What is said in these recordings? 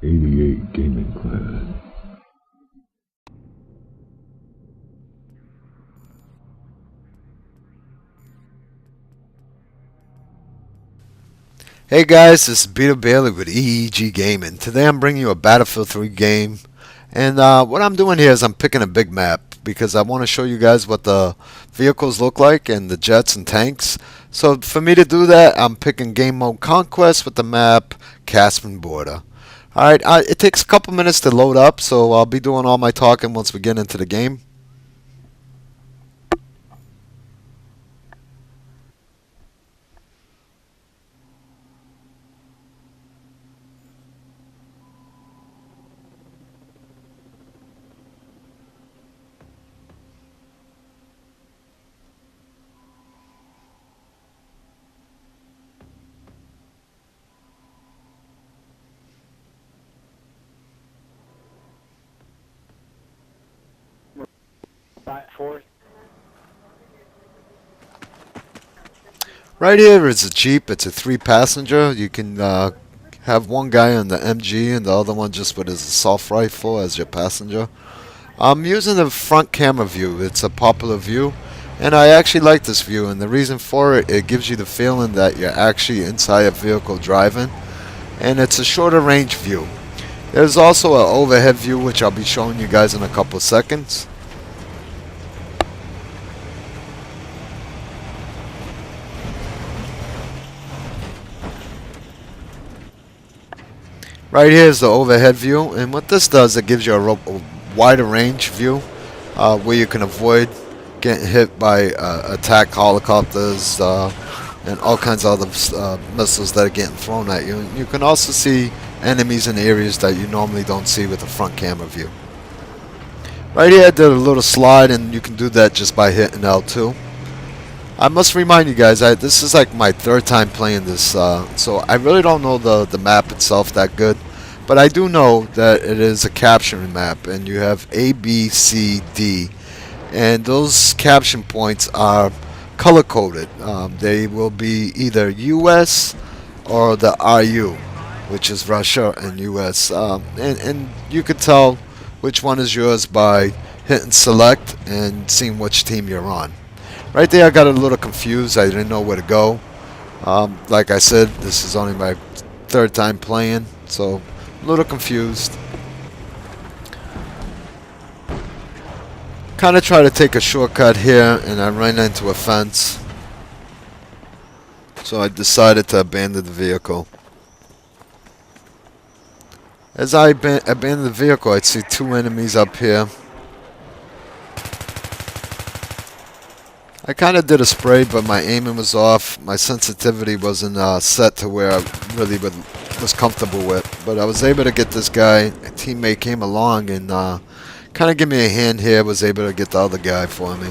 88 Gaming Clan. Hey guys, this is BF3 with EEG Gaming. Today I'm bringing you a Battlefield 3 game, and what I'm doing here is I'm picking a big map because I want to show you guys what the vehicles look like and the jets and tanks. So for me to do that, I'm picking game mode Conquest with the map Caspian Border. Alright, it takes a couple minutes to load up, so I'll be doing all my talking once we get into the game. Right here is a Jeep. It's a 3-passenger. You can have one guy on the MG and the other one just with his assault rifle as your passenger. I'm using the front camera view. It's a popular view, and I actually like this view, and the reason for it, it gives you the feeling that you're actually inside a vehicle driving, and it's a shorter range view. There's also an overhead view, which I'll be showing you guys in a couple seconds. Right here is the overhead view, and what this does, it gives you a wider range view where you can avoid getting hit by attack helicopters and all kinds of other missiles that are getting thrown at you. You can also see enemies in areas that you normally don't see with the front camera view. Right here I did a little slide, and you can do that just by hitting L2. I must remind you guys, this is like my third time playing this, so I really don't know the map itself that good. But I do know that it is a capturing map, and you have A, B, C, D. And those caption points are color-coded. They will be either US or the RU, which is Russia and US. And you could tell which one is yours by hitting select and seeing which team you're on. Right there I got a little confused. I didn't know where to go. Like I said, this is only my third time playing, so a little confused. Kind of try to take a shortcut here, and I ran into a fence. So I decided to abandon the vehicle. As I abandoned the vehicle, I'd see two enemies up here. I kind of did a spray, but my aiming was off. My sensitivity wasn't set to where I really was comfortable with. But I was able to get this guy. A teammate came along and kind of gave me a hand here. Was able to get the other guy for me.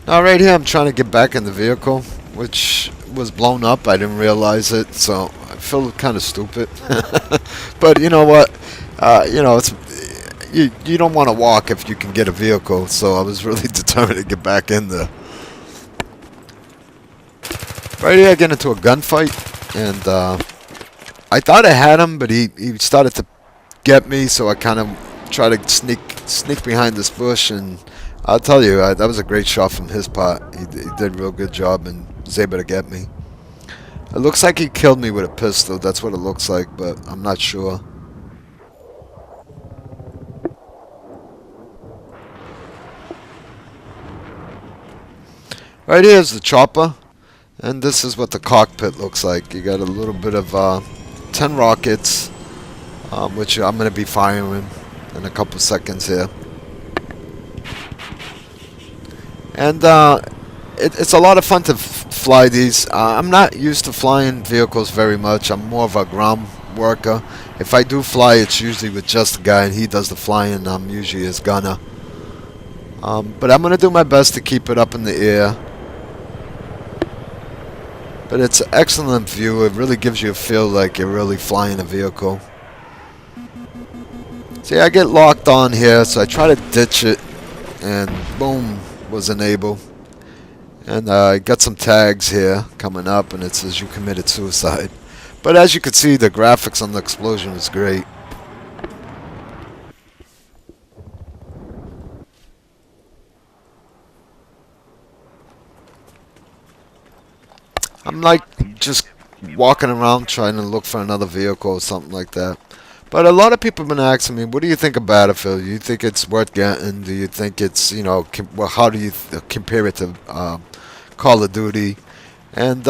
Now right here I'm trying to get back in the vehicle, which was blown up. I didn't realize it, so I feel kind of stupid. But you know what? You know, it's you don't want to walk if you can get a vehicle, so I was really determined to get back in there. Right here I get into a gunfight, and I thought I had him, but he started to get me, so I kind of tried to sneak behind this bush, and I'll tell you, that was a great shot from his part. He did a real good job and was able to get me. It looks like he killed me with a pistol. That's what it looks like, but I'm not sure. Right here is the chopper, and this is what the cockpit looks like. You got a little bit of 10 rockets, which I'm going to be firing in a couple seconds here. And it's a lot of fun to fly these. I'm not used to flying vehicles very much. I'm more of a ground worker. If I do fly, it's usually with just a guy, and he does the flying. I'm usually his gunner. But I'm going to do my best to keep it up in the air. But it's an excellent view. It really gives you a feel like you're really flying a vehicle. See, I get locked on here, so I try to ditch it and boom, was enabled. And I got some tags here coming up, and it says you committed suicide. But as you can see, the graphics on the explosion was great. I'm like just walking around trying to look for another vehicle or something like that. But a lot of people have been asking me, what do you think of Battlefield? Do you think it's worth getting? Do you think it's, you know, well, how do you compare it to Call of Duty? And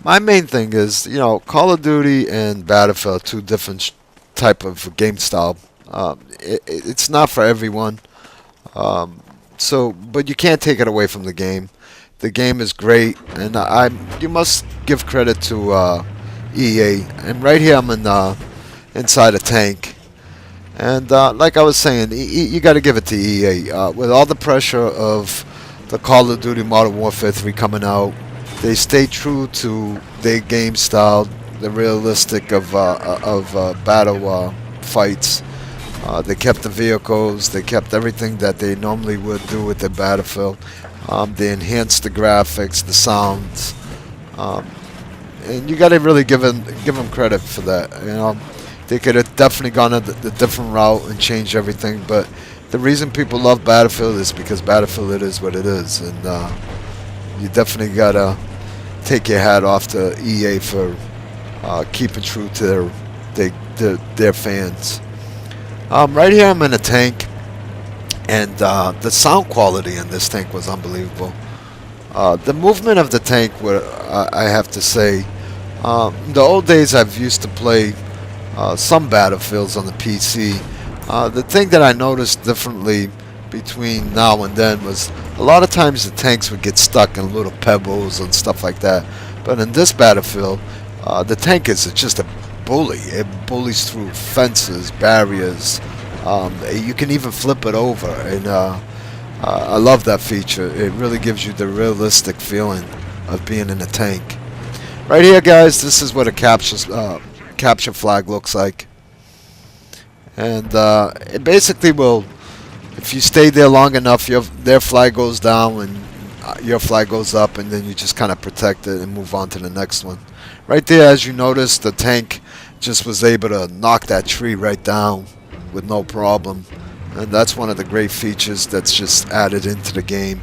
my main thing is, you know, Call of Duty and Battlefield are two different type of game style. It's not for everyone. But you can't take it away from the game. The game is great, and you must give credit to EA. And right here, I'm inside a tank, and like I was saying, you got to give it to EA. With all the pressure of the Call of Duty Modern Warfare 3 coming out, they stay true to their game style, the realistic of battle fights. They kept the vehicles, they kept everything that they normally would do with their Battlefield. They enhanced the graphics, the sounds, and you got to really give them credit for that. You know, they could have definitely gone a different route and changed everything, but the reason people love Battlefield is because Battlefield, it is what it is, and you definitely gotta take your hat off to EA for keeping true to their fans. Right here, I'm in a tank. And the sound quality in this tank was unbelievable. The movement of the tank, I have to say, in the old days I've used to play some Battlefields on the PC. The thing that I noticed differently between now and then was a lot of times the tanks would get stuck in little pebbles and stuff like that. But in this Battlefield, the tank is just a bully. It bullies through fences, barriers. You can even flip it over, and I love that feature. It really gives you the realistic feeling of being in a tank. Right here, guys, this is what a capture flag looks like, and it basically will, if you stay there long enough, their flag goes down and your flag goes up, and then you just kind of protect it and move on to the next one. Right there, as you notice, the tank just was able to knock that tree right down with no problem, and that's one of the great features that's just added into the game.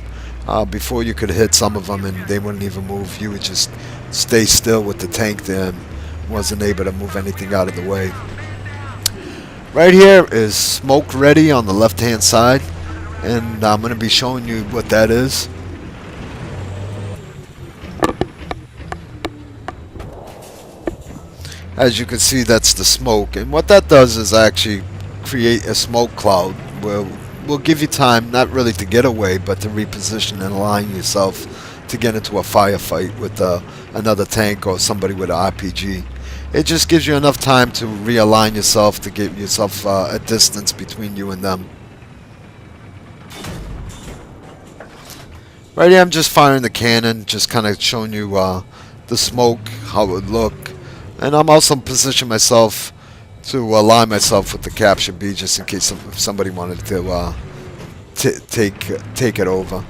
Before, you could hit some of them and they wouldn't even move. You would just stay still with the tank there and wasn't able to move anything out of the way. Right here is smoke ready on the left hand side, and I'm going to be showing you what that is. As you can see, that's the smoke, and what that does is actually create a smoke cloud where will give you time, not really to get away, but to reposition and align yourself to get into a firefight with another tank or somebody with an RPG. It just gives you enough time to realign yourself, to give yourself a distance between you and them. Right here, I'm just firing the cannon, just kind of showing you the smoke, how it would look. And I'm also positioning myself to align myself with the capture B, just in case if somebody wanted to take it over.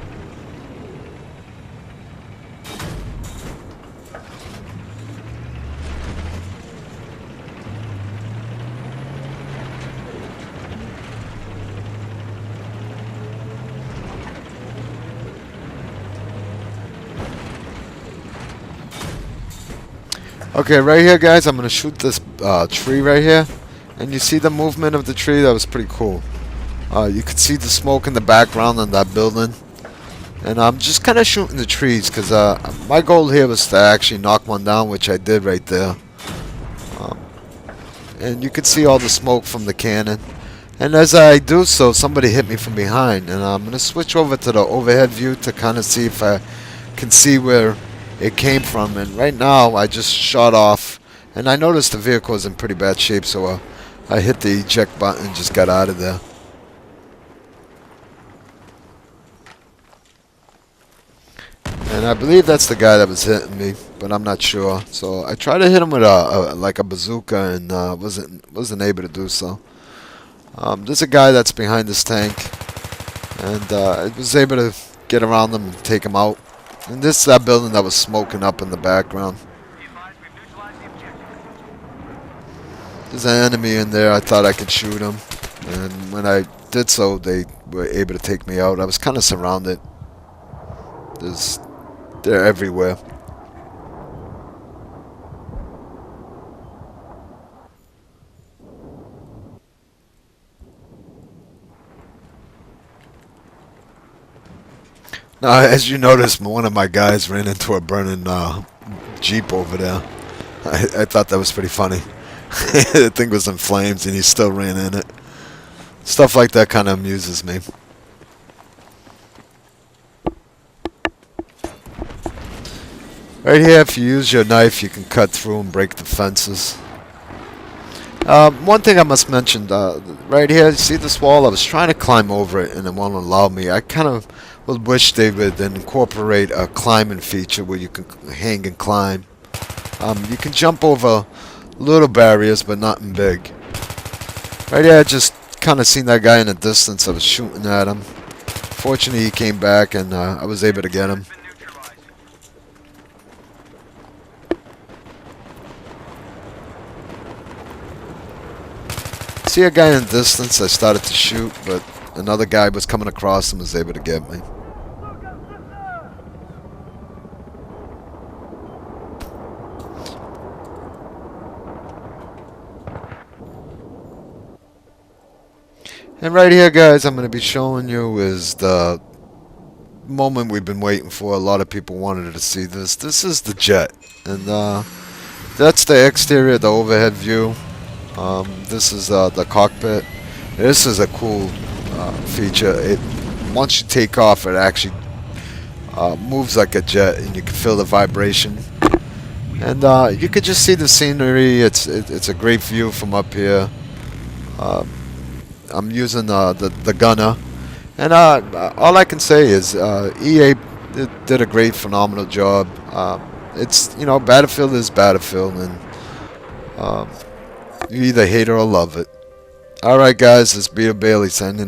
Okay, right here, guys, I'm going to shoot this tree right here. And you see the movement of the tree? That was pretty cool. You could see the smoke in the background on that building. And I'm just kind of shooting the trees because my goal here was to actually knock one down, which I did right there. And you can see all the smoke from the cannon. And as I do so, somebody hit me from behind. And I'm going to switch over to the overhead view to kind of see if I can see where it came from. And right now, I just shot off. And I noticed the vehicle is in pretty bad shape, so I hit the eject button and just got out of there. And I believe that's the guy that was hitting me, but I'm not sure. So I tried to hit him with like a bazooka, and wasn't able to do so. There's a guy that's behind this tank, and I was able to get around them and take them out. And this is that building that was smoking up in the background. There's an enemy in there. I thought I could shoot him, and when I did so, they were able to take me out. I was kind of surrounded. They're everywhere. Now, as you notice, one of my guys ran into a burning Jeep over there. I thought that was pretty funny. The thing was in flames and he still ran in it. Stuff like that kind of amuses me. Right here, if you use your knife, you can cut through and break the fences. One thing I must mention, right here, see this wall? I was trying to climb over it and it won't allow me. I kind of would wish they would incorporate a climbing feature where you can hang and climb. You can jump over little barriers, but nothing big. Right here, I just kind of seen that guy in the distance. I was shooting at him. Fortunately, he came back and I was able to get him. See a guy in the distance, I started to shoot, but another guy was coming across and was able to get me. And right here, guys, I'm going to be showing you is the moment we've been waiting for. A lot of people wanted to see this. This is the jet, and that's the exterior, the overhead view. This is the cockpit. This is a cool feature. Once you take off, it actually moves like a jet, and you can feel the vibration. And you could just see the scenery. It's a great view from up here. I'm using the gunner, and all I can say is EA did a great, phenomenal job. It's, you know, Battlefield is Battlefield, and you either hate it or love it. Alright guys, it's BF3 signing out.